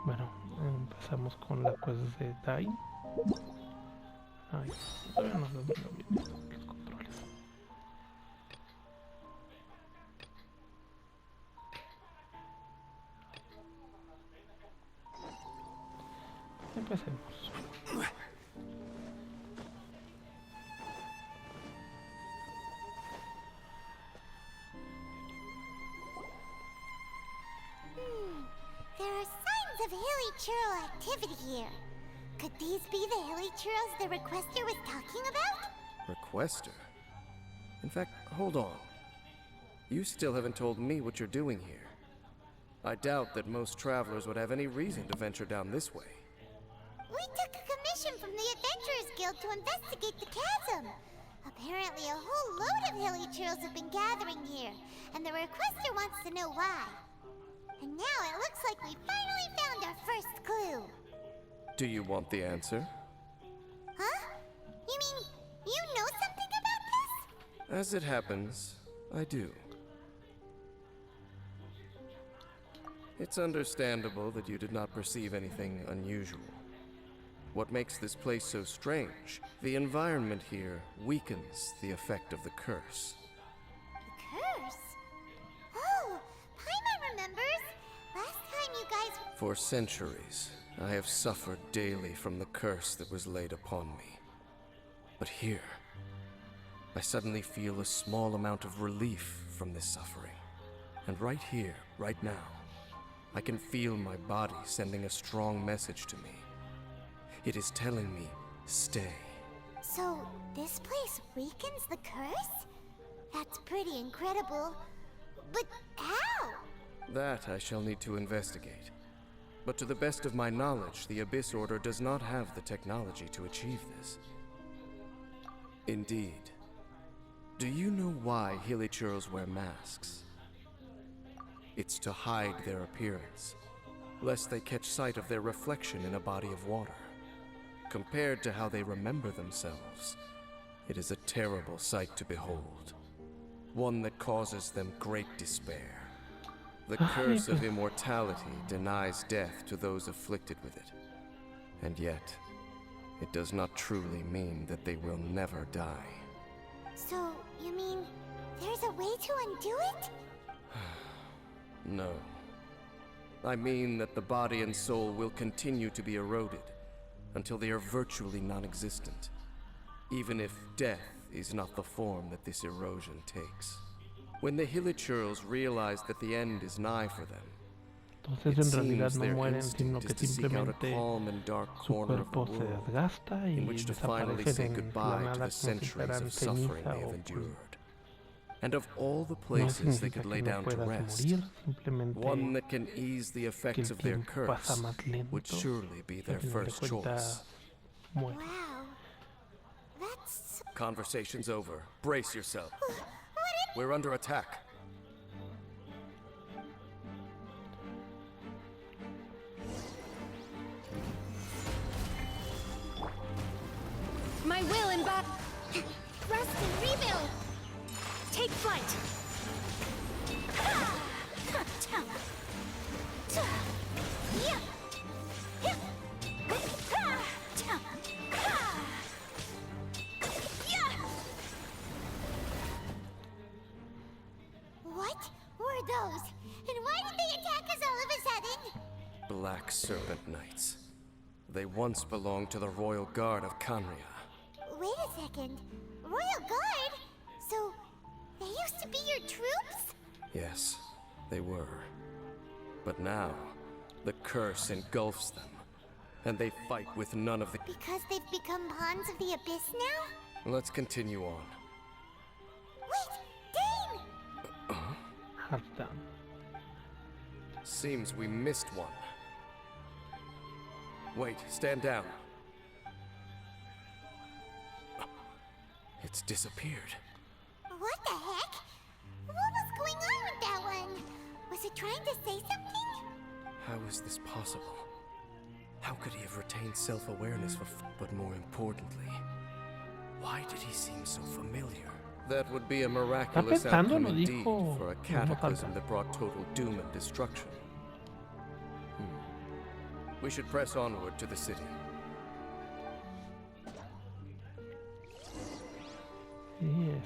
Bueno, empezamos con la quest de Dain. Ay, todavía no domino bien los controles. Empecemos. There are signs of hilly churl activity here. Could these be the hilly churls the requester was talking about? Requester? In fact, hold on. You still haven't told me what you're doing here. I doubt that most travelers would have any reason to venture down this way. We took a commission from the Adventurers Guild to investigate the chasm. Apparently a whole load of hilly churls have been gathering here, and the requester wants to know why. And now it looks like we finally found our first clue. Do you want the answer? Huh? You mean you know something about this? As it happens, I do. It's understandable that you did not perceive anything unusual. What makes this place so strange, the environment here weakens the effect of the curse. The curse? Oh, Paimon remembers. Last time you guys... For centuries, I have suffered daily from the curse that was laid upon me. But here, I suddenly feel a small amount of relief from this suffering. And right here, right now, I can feel my body sending a strong message to me. It is telling me, stay. So, this place weakens the curse? That's pretty incredible. But how? That I shall need to investigate. But to the best of my knowledge, the Abyss Order does not have the technology to achieve this. Indeed. Do you know why Hilichurls wear masks? It's to hide their appearance, lest they catch sight of their reflection in a body of water. Compared to how they remember themselves, it is a terrible sight to behold. One that causes them great despair. The curse of immortality denies death to those afflicted with it. And yet, it does not truly mean that they will never die. So, you mean there's a way to undo it? No. I mean that the body and soul will continue to be eroded until they are virtually non-existent, even if death is not the form that this erosion takes. When the Hilichurls realize that the end is nigh for them, Entonces en realidad no mueren, sino que simplemente su cuerpo se desgasta y desaparecen en la nada como si fueran ceniza o and of all the no places they significa could que lay no down to puedas rest, morir, simplemente one that can ease the que effects el of their tiempo pasa curse más lento would surely be y their al final de first choice. cuentas muere. Wow. That's... Conversation's over. Brace yourself. We're under attack. My will in battle. Rest and rebuild! Take flight. What were those? And why did they attack us all of a sudden? Black Serpent Knights. They once belonged to the Royal Guard of Kanria. Wait a second. Royal Guard? So, they used to be your troops? Yes, they were. But now, the curse engulfs them, and they fight with none of the... Because they've become pawns of the Abyss now? Let's continue on. Wait! Dain! Harta. Seems we missed one. Wait, stand down. It's disappeared. What the heck? What was going on with that one? Was it trying to say something? How is this possible? How could he have retained self-awareness but more importantly, why did he seem so familiar? That would be a miraculous pensando, outcome lo indeed dijo for a en voz cataclysm alta. that brought total doom and destruction. We should press onward to the city. Yes.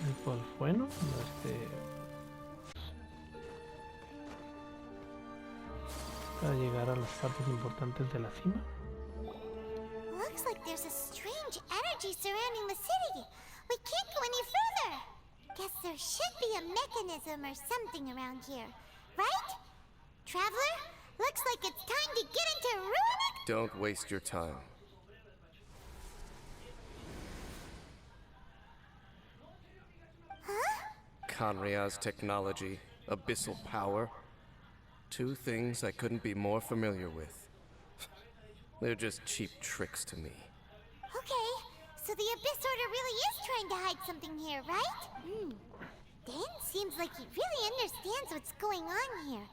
Y pues bueno, para llegar a las partes importantes de la cima. Looks like there's a strange energy surrounding the city. We can't go any further. Guess there should be a mechanism or something around here, right? Traveler, looks like it's time to get into Runic. Don't waste your time. Huh? Kanria's technology, abyssal power. Two things I couldn't be more familiar with. They're just cheap tricks to me. Okay, so the Abyss Order really is trying to hide something here, right? Dain seems like he really understands what's going on here.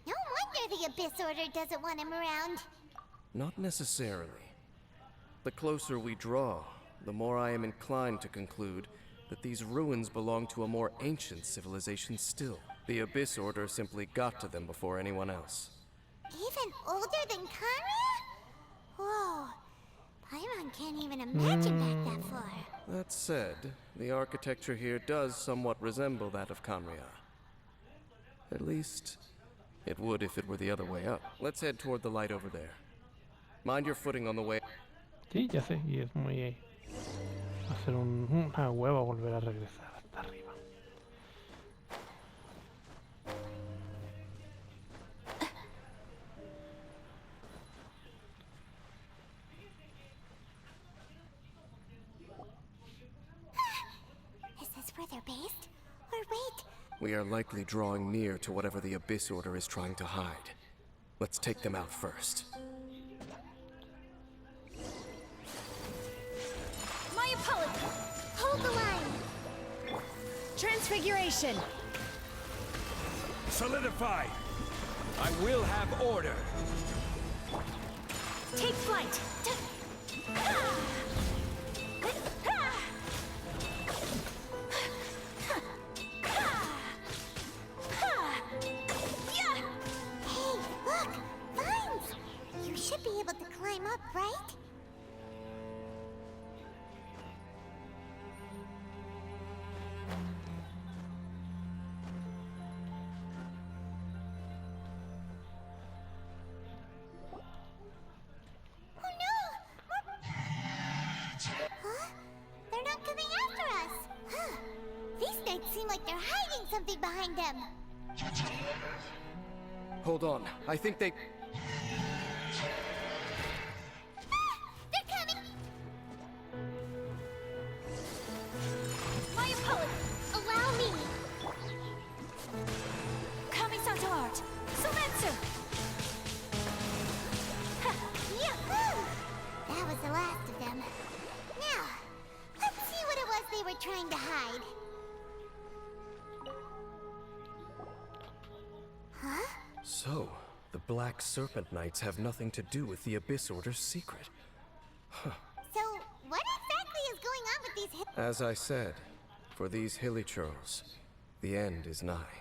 No wonder the Abyss Order doesn't want him around. Not necessarily. The closer we draw, the more I am inclined to conclude that these ruins belong to a more ancient civilization still. The Abyss Order simply got to them before anyone else. Even older than Kanria? Whoa. Paimon can't even imagine back that far. That said, the architecture here does somewhat resemble that of Kanria. At least, it would if it were the other way up. Let's head toward the light over there. Mind your footing on the way. Sí, ya sé, y es muy... va a ser una hueva volver a regresar hasta arriba. Is this where they're based? Or wait, We are likely drawing near to whatever the Abyss Order is trying to hide. Let's take them out first. My apology. hold the line. Transfiguration. Solidify! I will have order. Take flight. Hey, look! Vines! You should be able to climb up, right? Oh no! Huh? They're not coming after us! Huh. These knights seem like they're hiding something behind them. Hold on, I think they... They're coming! My apology. Allow me! Kamisato art. Sumetsu. Yahoo! That was the last of them. Now, let's see what it was they were trying to hide. Huh? So, the Black Serpent Knights have nothing to do with the Abyss Order's secret. So, what exactly is going on with these As I said, for these hilly churls, the end is nigh.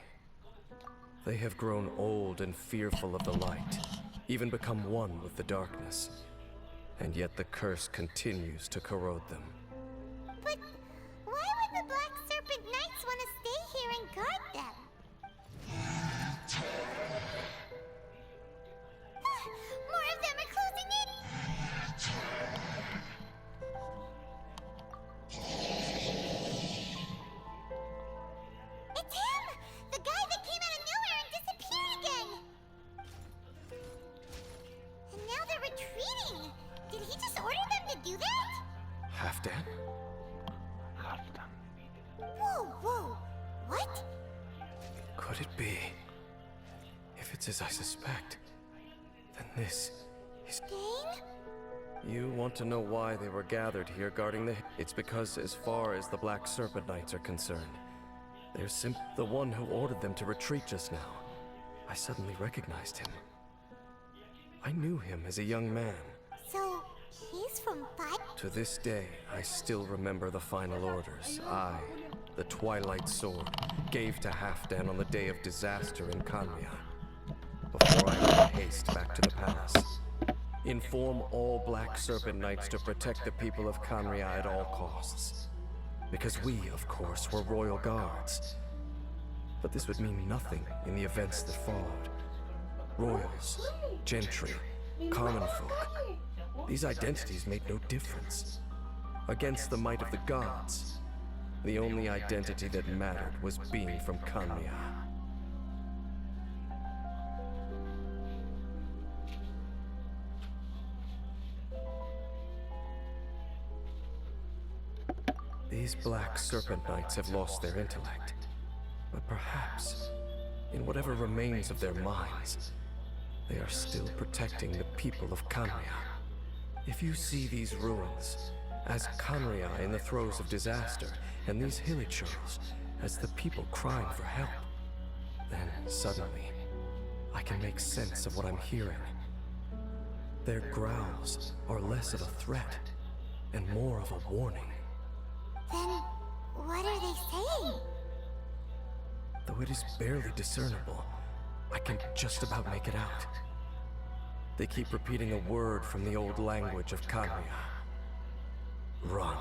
They have grown old and fearful of the light, even become one with the darkness. And yet the curse continues to corrode them. But why would the Black Serpent Knights want to stay here and guard them? More of them are closing in! It's him! The guy that came out of nowhere and disappeared again! And now they're retreating! Did he just order them to do that? Halfdan? Whoa, whoa! What? Could it be? If it's as I suspect, then this is... Dain? You want to know why they were gathered here guarding the... It's because as far as the Black Serpent Knights are concerned, they're the one who ordered them to retreat just now. I suddenly recognized him. I knew him as a young man. So, he's from Five? To this day, I still remember the final orders. I the Twilight Sword, gave to Halfdan on the day of disaster in Kanya. Before I made haste back to the palace, inform all Black Serpent Knights to protect the people of Kanya at all costs. Because we, of course, were royal guards. But this would mean nothing in the events that followed. Royals, gentry, common folk. These identities made no difference. Against the might of the gods, the only identity that mattered was being from Kanya. These Black Serpent Knights have lost their intellect. But perhaps, in whatever remains of their minds, they are still protecting the people of Kanya. If you see these ruins as Kanya in the throes of disaster, and these hilichurls as the people crying for help, then suddenly, I can make sense of what I'm hearing. Their growls are less of a threat, and more of a warning. Then, what are they saying? Though it is barely discernible, I can just about make it out. They keep repeating a word from the old language of Kanya. Run.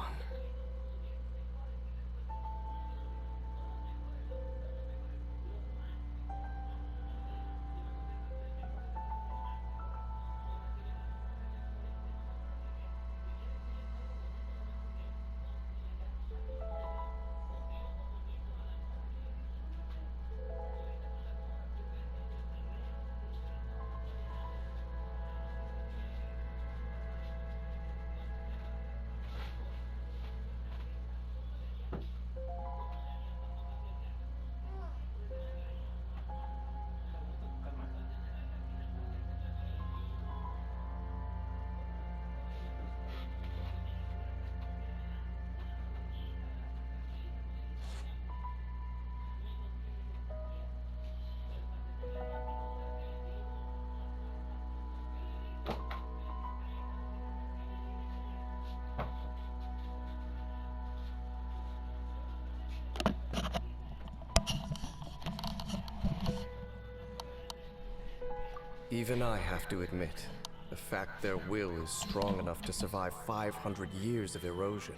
Even I have to admit, the fact their will is strong enough to survive 500 years of erosion.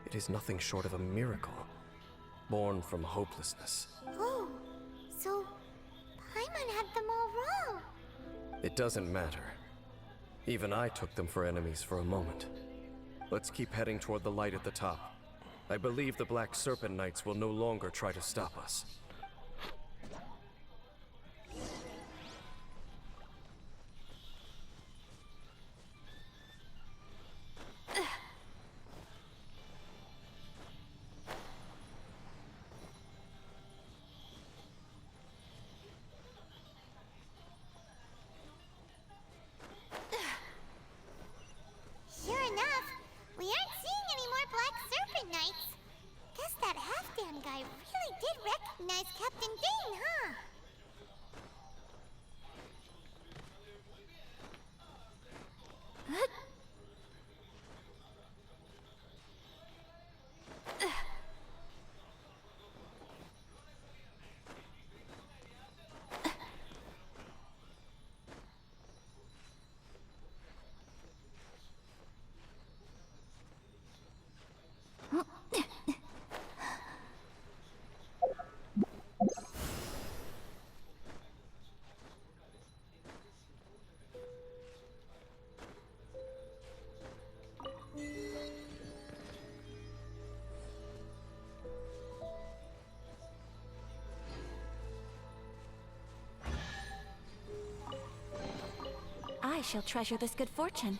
It is nothing short of a miracle, born from hopelessness. Oh, so Paimon had them all wrong. It doesn't matter. Even I took them for enemies for a moment. Let's keep heading toward the light at the top. I believe the Black Serpent Knights will no longer try to stop us. Sure enough, we aren't seeing any more Black Serpent Knights. Guess that Halfdan guy really did recognize Captain Dain, huh? I shall treasure this good fortune.